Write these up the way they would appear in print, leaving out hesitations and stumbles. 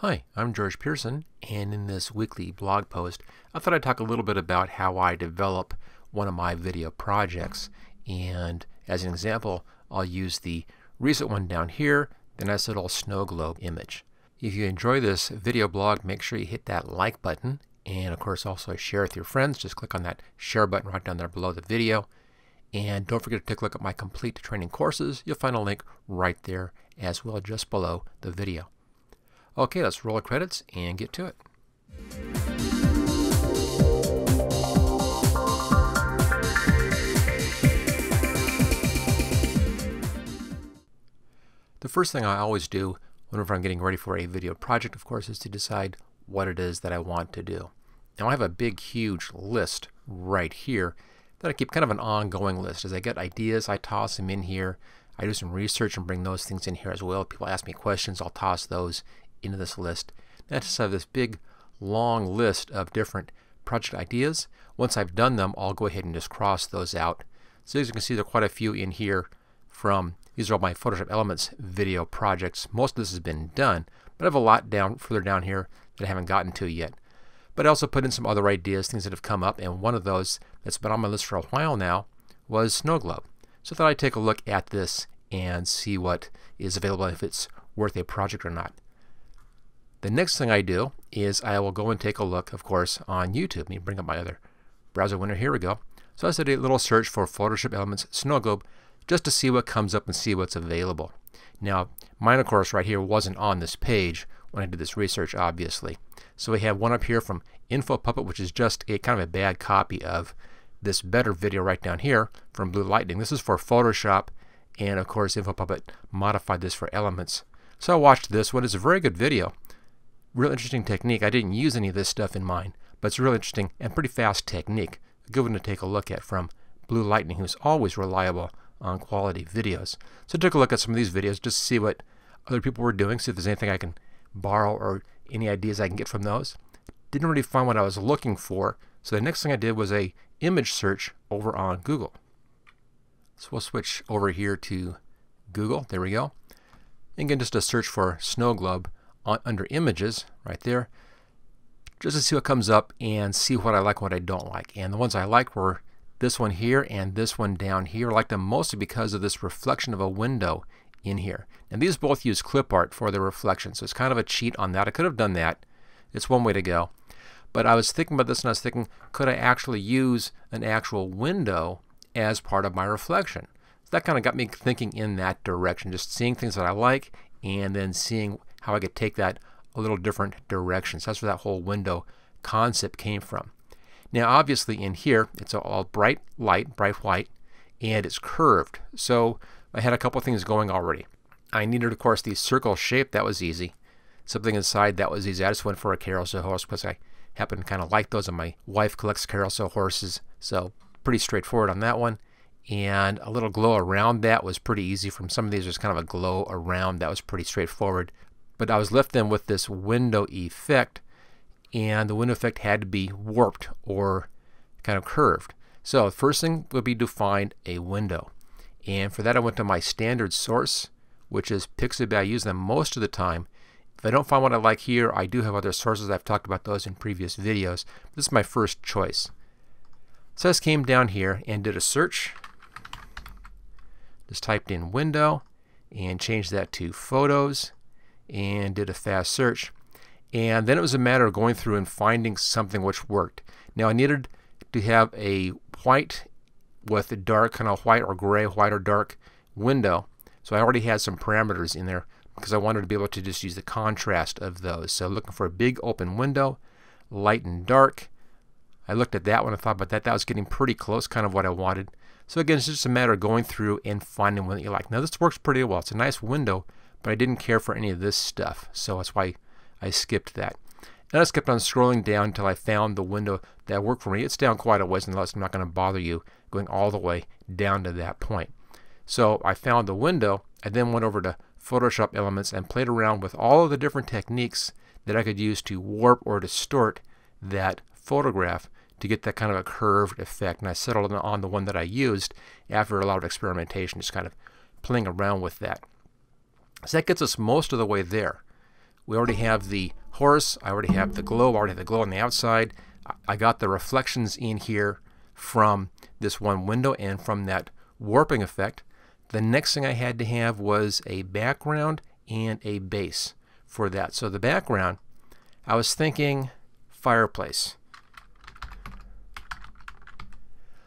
Hi, I'm George Pearson, and in this weekly blog post, I thought I'd talk a little bit about how I develop one of my video projects. And as an example, I'll use the recent one down here, the nice little snow globe image. If you enjoy this video blog, make sure you hit that like button, and of course also share with your friends. Just click on that share button right down there below the video. And don't forget to take a look at my complete training courses. You'll find a link right there as well, just below the video. Okay, let's roll the credits and get to it. The first thing I always do whenever I'm getting ready for a video project, of course, is to decide what it is that I want to do. Now I have a big, huge list right here that I keep kind of an ongoing list. As I get ideas, I toss them in here. I do some research and bring those things in here as well. People ask me questions, I'll toss those into this list. I just have this big long list of different project ideas. Once I've done them, I'll go ahead and just cross those out. So as you can see, there are quite a few in here these are all my Photoshop Elements video projects. Most of this has been done, but I have a lot further down here that I haven't gotten to yet. But I also put in some other ideas, things that have come up, and one of those that's been on my list for a while now was snow globe. So I thought I'd take a look at this and see what is available, if it's worth a project or not. The next thing I do is I will go and take a look, of course, on YouTube. Let me bring up my other browser window. Here we go. So I did a little search for Photoshop Elements Snow Globe just to see what comes up and see what's available. Now, mine, of course, right here wasn't on this page when I did this research, obviously. So we have one up here from Info Puppet, which is just a kind of a bad copy of this better video right down here from Blue Lightning. This is for Photoshop, and of course, Info Puppet modified this for Elements. So I watched this one. It's a very good video. Real interesting technique. I didn't use any of this stuff in mine, but it's a real interesting and pretty fast technique. A good one to take a look at from Blue Lightning, who's always reliable on quality videos. So I took a look at some of these videos just to see what other people were doing, see if there's anything I can borrow or any ideas I can get from those. Didn't really find what I was looking for, so the next thing I did was a image search over on Google. So we'll switch over here to Google. There we go. And again, just a search for snow globe under images right there, just to see what comes up and see what I like and what I don't like. And the ones I like were this one here and this one down here. I like them mostly because of this reflection of a window in here. And these both use clip art for the reflection, so it's kind of a cheat on that. I could have done that. It's one way to go. But I was thinking about this and I was thinking, could I actually use an actual window as part of my reflection? So that kind of got me thinking in that direction, just seeing things that I like and then seeing how I could take that a little different direction. So that's where that whole window concept came from. Now obviously in here it's all bright light, bright white, and it's curved. So I had a couple things going already. I needed, of course, the circle shape. That was easy. Something inside, that was easy. I just went for a carousel horse because I happen to kind of like those, and my wife collects carousel horses, so pretty straightforward on that one. And a little glow around that was pretty easy. From some of these, there's kind of a glow around. That was pretty straightforward. But I was left then with this window effect, and the window effect had to be warped or kind of curved. So the first thing would be to find a window. And for that I went to my standard source, which is Pixabay. I use them most of the time. If I don't find what I like here, I do have other sources. I've talked about those in previous videos. This is my first choice. So I just came down here and did a search. Just typed in window and changed that to photos and did a fast search. And then it was a matter of going through and finding something which worked. Now I needed to have a white with a dark kind of white or gray, white or dark window. So I already had some parameters in there because I wanted to be able to just use the contrast of those. So looking for a big open window, light and dark. I looked at that one and thought about that. That was getting pretty close, kind of what I wanted. So again, it's just a matter of going through and finding one that you like. Now this works pretty well. It's a nice window, but I didn't care for any of this stuff. So that's why I skipped that. And I just kept on scrolling down until I found the window that worked for me. It's down quite a ways, and I'm not going to bother you going all the way down to that point. So I found the window. I then went over to Photoshop Elements and played around with all of the different techniques that I could use to warp or distort that photograph to get that kind of a curved effect. And I settled on the one that I used after a lot of experimentation, just kind of playing around with that. So that gets us most of the way there. we already have the horse, I already have the glow, I already have the glow on the outside. I got the reflections in here from this one window and from that warping effect. The next thing I had to have was a background and a base for that. So the background, I was thinking fireplace.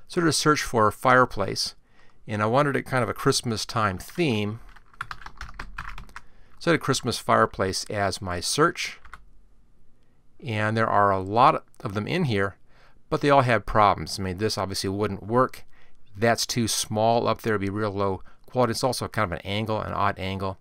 So to search for fireplace, and I wanted it kind of a Christmas time theme. So I did Christmas fireplace as my search. And there are a lot of them in here, but they all had problems. I mean, this obviously wouldn't work. That's too small up there, it'd be real low quality. It's also kind of an angle, an odd angle.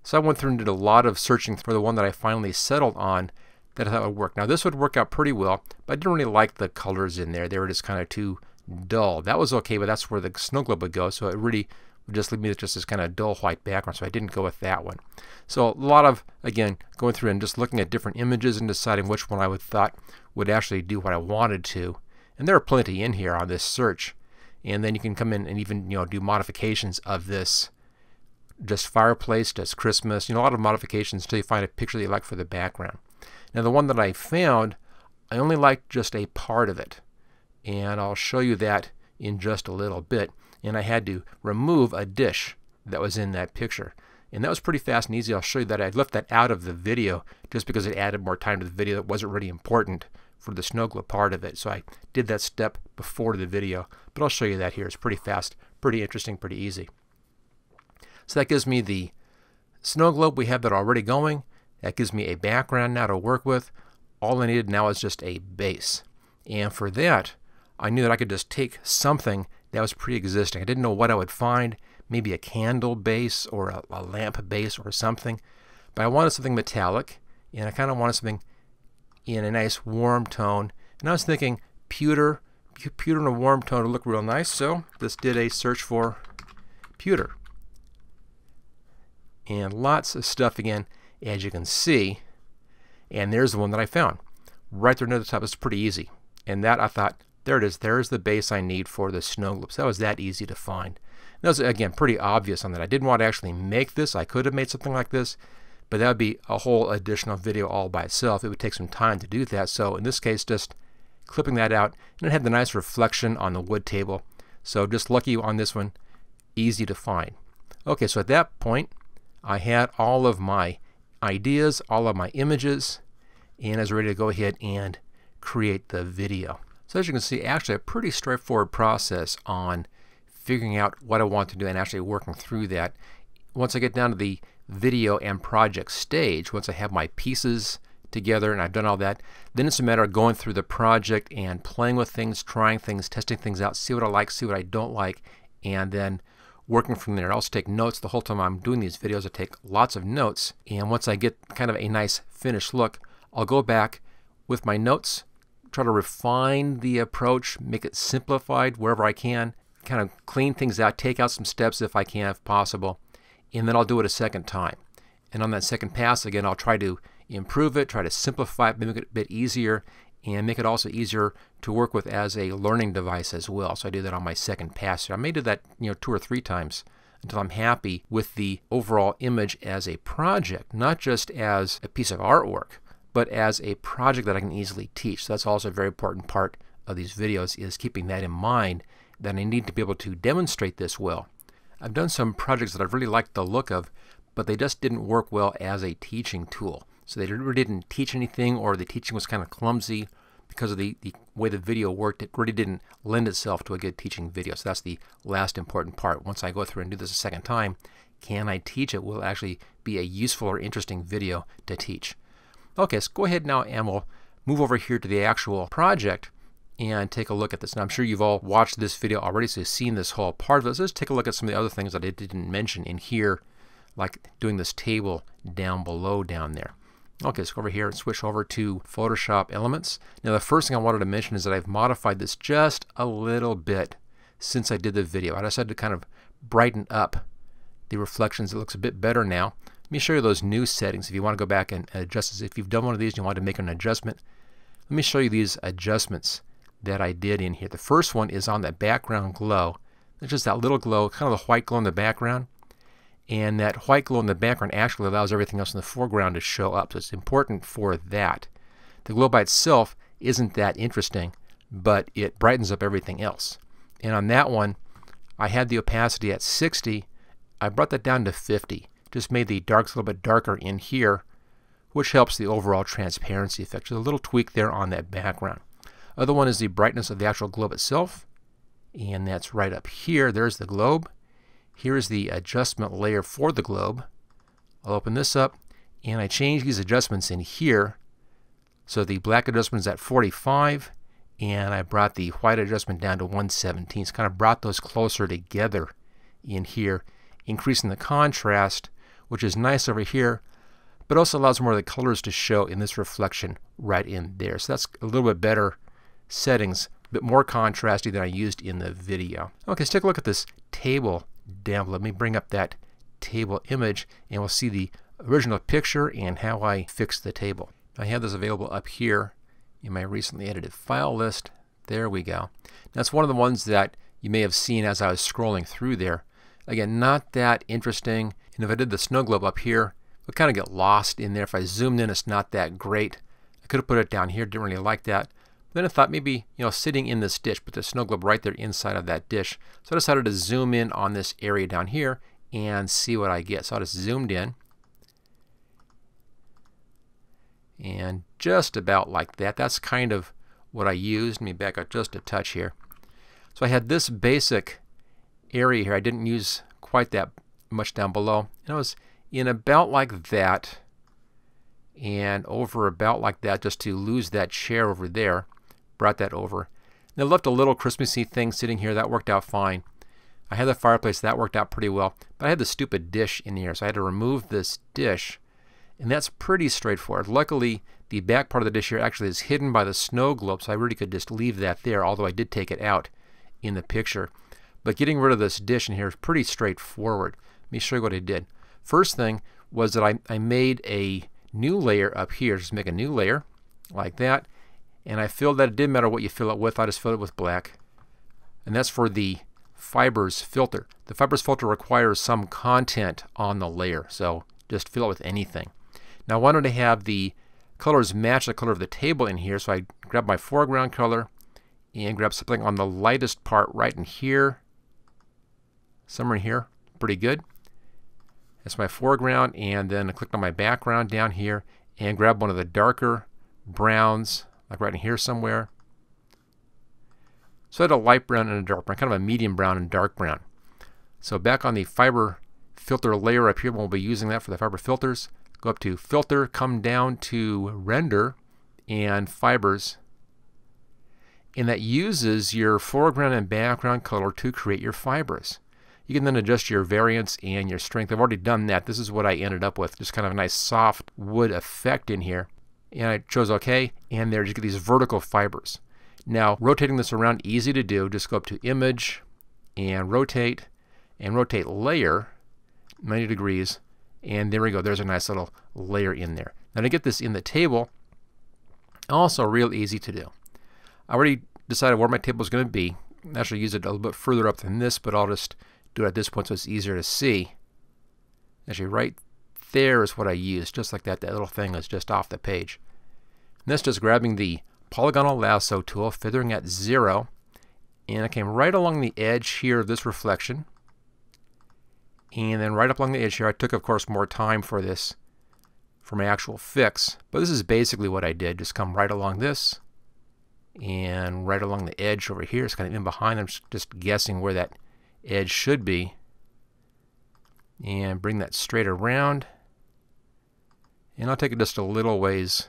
So I went through and did a lot of searching for the one that I finally settled on that I thought would work. Now this would work out pretty well, but I didn't really like the colors in there. They were just kind of too dull. That was okay, but that's where the snow globe would go, so it really would just leave me with just this kind of dull white background, so I didn't go with that one. So a lot of, again, going through and just looking at different images and deciding which one I thought would actually do what I wanted to. And there are plenty in here on this search. And then you can come in and even, do modifications of this. Just fireplace, just Christmas, a lot of modifications until you find a picture that you like for the background. Now the one that I found, I only liked just a part of it. And I'll show you that in just a little bit. And I had to remove a dish that was in that picture. And that was pretty fast and easy. I'll show you that. I left that out of the video just because it added more time to the video that wasn't really important for the snow globe part of it. So I did that step before the video. But I'll show you that here. It's pretty fast, pretty interesting, pretty easy. So that gives me the snow globe. We have that already going. That gives me a background now to work with. All I needed now is just a base. And for that, I knew that I could just take something that was pre-existing. I didn't know what I would find. Maybe a candle base or a lamp base or something. But I wanted something metallic. And I kind of wanted something in a nice warm tone. And I was thinking pewter in a warm tone would look real nice. So just did a search for pewter. And lots of stuff again, as you can see. And there's the one that I found. Right there near the top. It's pretty easy. And that I thought, there it is. There's the base I need for the snow globe. So that was that easy to find. That was, again, pretty obvious on that. I didn't want to actually make this. I could have made something like this, but that would be a whole additional video all by itself. It would take some time to do that. So in this case, just clipping that out. And it had the nice reflection on the wood table. So just lucky on this one, easy to find. Okay, so at that point, I had all of my ideas, all of my images, and I was ready to go ahead and create the video. So as you can see, actually a pretty straightforward process on figuring out what I want to do and actually working through that. Once I get down to the video and project stage, once I have my pieces together and I've done all that, then it's a matter of going through the project and playing with things, trying things, testing things out, see what I like, see what I don't like, and then working from there. I also take notes the whole time I'm doing these videos. I take lots of notes, and once I get kind of a nice finished look, I'll go back with my notes, try to refine the approach, make it simplified wherever I can, kind of clean things out, take out some steps if I can, if possible, and then I'll do it a second time. And on that second pass, again, I'll try to improve it, try to simplify it, make it a bit easier, and make it also easier to work with as a learning device as well. So I do that on my second pass. I may do that 2 or 3 times until I'm happy with the overall image as a project, not just as a piece of artwork, but as a project that I can easily teach. So that's also a very important part of these videos, is keeping that in mind, that I need to be able to demonstrate this well. I've done some projects that I've really liked the look of, but they just didn't work well as a teaching tool. So they really didn't teach anything, or the teaching was kind of clumsy because of the way the video worked. It really didn't lend itself to a good teaching video. So that's the last important part. Once I go through and do this a second time, can I teach it? Will it actually be a useful or interesting video to teach? Okay, let's go ahead now and we'll move over here to the actual project and take a look at this. Now I'm sure you've all watched this video already, so you've seen this whole part of it. So let's take a look at some of the other things that I didn't mention in here, like doing this table down below down there. Okay, let's go over here and switch over to Photoshop Elements. Now the first thing I wanted to mention is that I've modified this just a little bit since I did the video. I decided to kind of brighten up the reflections. It looks a bit better now. Let me show you those new settings if you want to go back and adjust this. If you've done one of these and you want to make an adjustment, let me show you these adjustments that I did in here. The first one is on the background glow. It's just that little glow, kind of the white glow in the background. And that white glow in the background actually allows everything else in the foreground to show up. So it's important for that. The glow by itself isn't that interesting, but it brightens up everything else. And on that one, I had the opacity at 60. I brought that down to 50. Just made the darks a little bit darker in here, which helps the overall transparency effect. Just a little tweak there on that background. Other one is the brightness of the actual globe itself. And that's right up here. There's the globe. Here's the adjustment layer for the globe. I'll open this up, and I change these adjustments in here. So the black adjustment is at 45, and I brought the white adjustment down to 117. So kind of brought those closer together in here, increasing the contrast, which is nice over here, but also allows more of the colors to show in this reflection right in there. So that's a little bit better settings, a bit more contrasty than I used in the video. Okay, let's take a look at this table down below. Let me bring up that table image, and we'll see the original picture and how I fixed the table. I have this available up here in my recently edited file list. There we go. That's one of the ones that you may have seen as I was scrolling through there. Again, not that interesting. And if I did the snow globe up here, it would kind of get lost in there. If I zoomed in, it's not that great. I could have put it down here. Didn't really like that. Then I thought maybe, sitting in this dish, put the snow globe right there inside of that dish. So I decided to zoom in on this area down here and see what I get. So I just zoomed in. And just about like that. That's kind of what I used. Let me back up just a touch here. So I had this basic area here. I didn't use quite that much down below. And I was in about like that and over about like that, just to lose that chair over there. Brought that over. And I left a little Christmassy thing sitting here. That worked out fine. I had the fireplace. That worked out pretty well. But I had the stupid dish in here, so I had to remove this dish. And that's pretty straightforward. Luckily, the back part of the dish here actually is hidden by the snow globe, so I really could just leave that there, although I did take it out in the picture. But getting rid of this dish in here is pretty straightforward. Let me show you what I did. First thing was that I made a new layer up here. Just make a new layer like that. And I filled that. It didn't matter what you fill it with. I just filled it with black. And that's for the fibers filter. The fibers filter requires some content on the layer, so just fill it with anything. Now I wanted to have the colors match the color of the table in here, so I grabbed my foreground color and grabbed something on the lightest part right in here. Somewhere in here. Pretty good. That's my foreground, and then I clicked on my background down here and grabbed one of the darker browns, like right in here somewhere. So I had a light brown and a dark brown, kind of a medium brown and dark brown. So back on the fiber filter layer up here, we'll be using that for the fiber filters. Go up to Filter, come down to Render and Fibers. And that uses your foreground and background color to create your fibers. You can then adjust your variance and your strength. I've already done that. This is what I ended up with, just kind of a nice soft wood effect in here. And I chose OK, and there you get these vertical fibers. Now, rotating this around, easy to do. Just go up to Image and rotate Layer 90 degrees, and there we go. There's a nice little layer in there. Now to get this in the table, also real easy to do. I already decided where my table is going to be. Actually use it a little bit further up than this, but I'll just do it at this point so it's easier to see. Actually, right there is what I used, just like that. That little thing is just off the page. And that's just grabbing the polygonal lasso tool, feathering at 0, and I came right along the edge here of this reflection. And then right up along the edge here, I took, of course, more time for this, for my actual fix. But this is basically what I did. Just come right along this and right along the edge over here. It's kind of in behind. I'm just guessing where that edge should be. And bring that straight around. And I'll take it just a little ways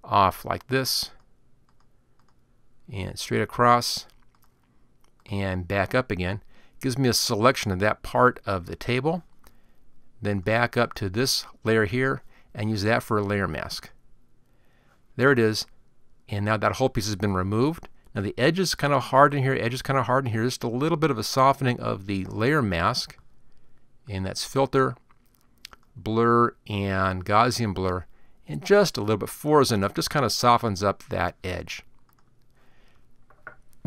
off like this. And straight across. And back up again. Gives me a selection of that part of the table. Then back up to this layer here and use that for a layer mask. There it is. And now that whole piece has been removed. Now the edge is kind of hard in here, edge is kind of hard in here. Just a little bit of a softening of the layer mask. And that's Filter, Blur, and Gaussian Blur. And just a little bit, 4 is enough. Just kind of softens up that edge.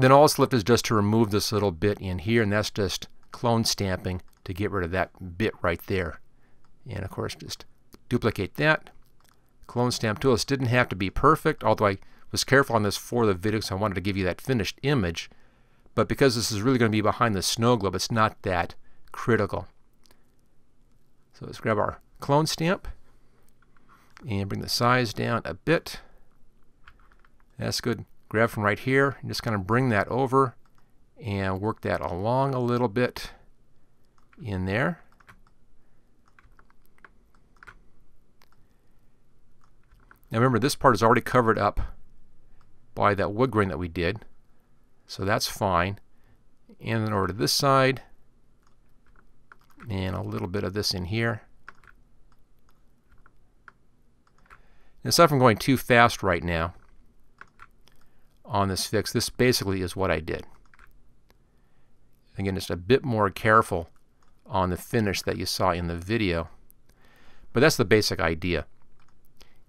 Then all that's left is just to remove this little bit in here, and that's just clone stamping to get rid of that bit right there. And of course, just duplicate that. Clone stamp tool. This didn't have to be perfect, although I was careful on this for the video, so I wanted to give you that finished image. But because this is really going to be behind the snow globe, it's not that critical. So let's grab our clone stamp and bring the size down a bit. That's good. Grab from right here and just kind of bring that over and work that along a little bit in there. Now remember, this part is already covered up by that wood grain that we did, so that's fine. And then over to this side, and a little bit of this in here. And aside from going too fast right now on this fix, this basically is what I did. Again, just a bit more careful on the finish that you saw in the video, but that's the basic idea.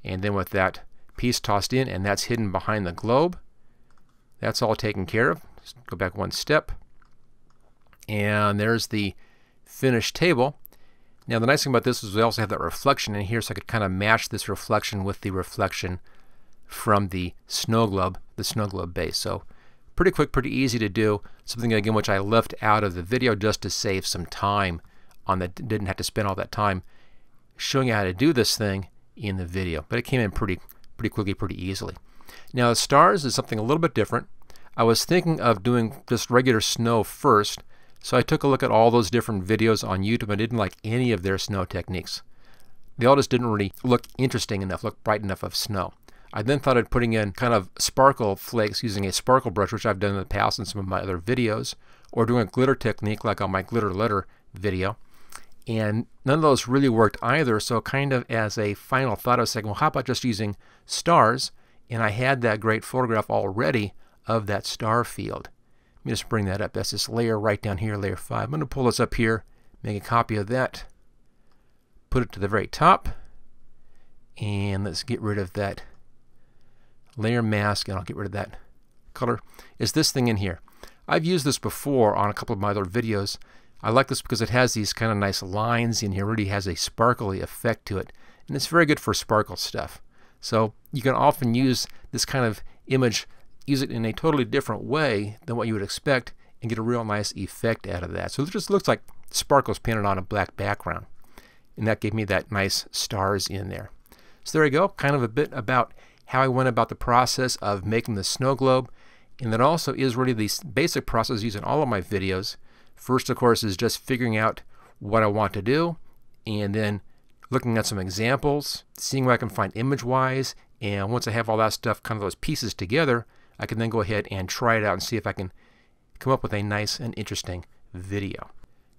And then with that piece tossed in, and that's hidden behind the globe, that's all taken care of. Just go back one step, and there's the finished table. Now the nice thing about this is we also have that reflection in here, so I could kind of match this reflection with the reflection from the snow globe base. So pretty quick, pretty easy to do. Something again which I left out of the video just to save some time on that. Didn't have to spend all that time showing you how to do this thing in the video, but it came in pretty quickly, pretty easily. Now the stars is something a little bit different. I was thinking of doing just regular snow first, so I took a look at all those different videos on YouTube. I didn't like any of their snow techniques. They all just didn't really look interesting enough, look bright enough of snow. I then thought of putting in kind of sparkle flakes using a sparkle brush, which I've done in the past in some of my other videos, or doing a glitter technique like on my glitter letter video. And none of those really worked either, so kind of as a final thought, I was saying, well, how about just using stars? And I had that great photograph already of that star field. Let me just bring that up. That's this layer right down here, layer 5. I'm going to pull this up here, make a copy of that, put it to the very top, and let's get rid of that layer mask, and I'll get rid of that color. Is this thing in here? I've used this before on a couple of my other videos. I like this because it has these kind of nice lines in here, really has a sparkly effect to it, and it's very good for sparkle stuff. So you can often use this kind of image, use it in a totally different way than what you would expect, and get a real nice effect out of that. So it just looks like sparkles painted on a black background, and that gave me that nice stars in there. So there you go, kind of a bit about how I went about the process of making the snow globe, and that also is really the basic process used in all of my videos. First, of course, is just figuring out what I want to do, and then looking at some examples, seeing what I can find image-wise, and once I have all that stuff, kind of those pieces together, I can then go ahead and try it out and see if I can come up with a nice and interesting video.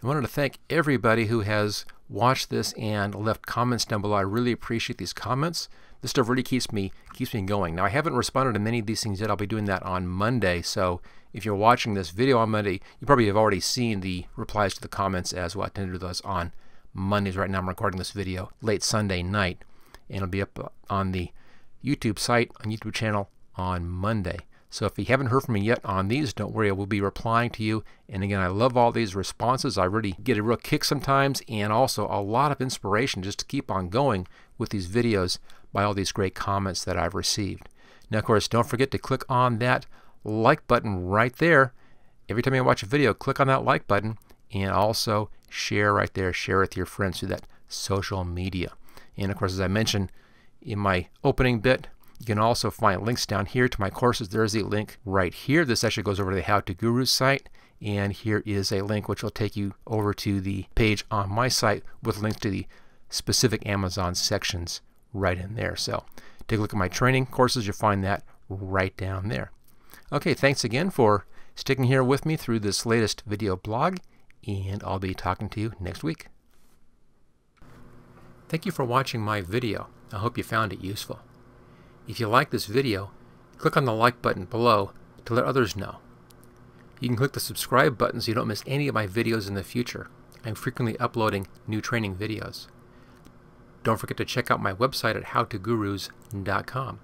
I wanted to thank everybody who has watched this and left comments down below. I really appreciate these comments. This stuff really keeps me going. Now, I haven't responded to many of these things yet. I'll be doing that on Monday, so if you're watching this video on Monday, you probably have already seen the replies to the comments as well. I tend to do those on Mondays. Right now I'm recording this video late Sunday night, and it'll be up on the YouTube site, on YouTube channel on Monday. So if you haven't heard from me yet on these, don't worry, I will be replying to you. And again, I love all these responses. I really get a real kick sometimes, and also a lot of inspiration just to keep on going with these videos by all these great comments that I've received. Now, of course, don't forget to click on that like button right there. Every time you watch a video, click on that like button, and also share right there. Share with your friends through that social media. And of course, as I mentioned in my opening bit, you can also find links down here to my courses. There's a link right here. This actually goes over to the How to Gurus site, and here is a link which will take you over to the page on my site with links to the specific Amazon sections right in there. So take a look at my training courses. You'll find that right down there. Okay, thanks again for sticking here with me through this latest video blog, and I'll be talking to you next week. Thank you for watching my video. I hope you found it useful. If you like this video, click on the like button below to let others know. You can click the subscribe button so you don't miss any of my videos in the future. I'm frequently uploading new training videos. Don't forget to check out my website at howtogurus.com.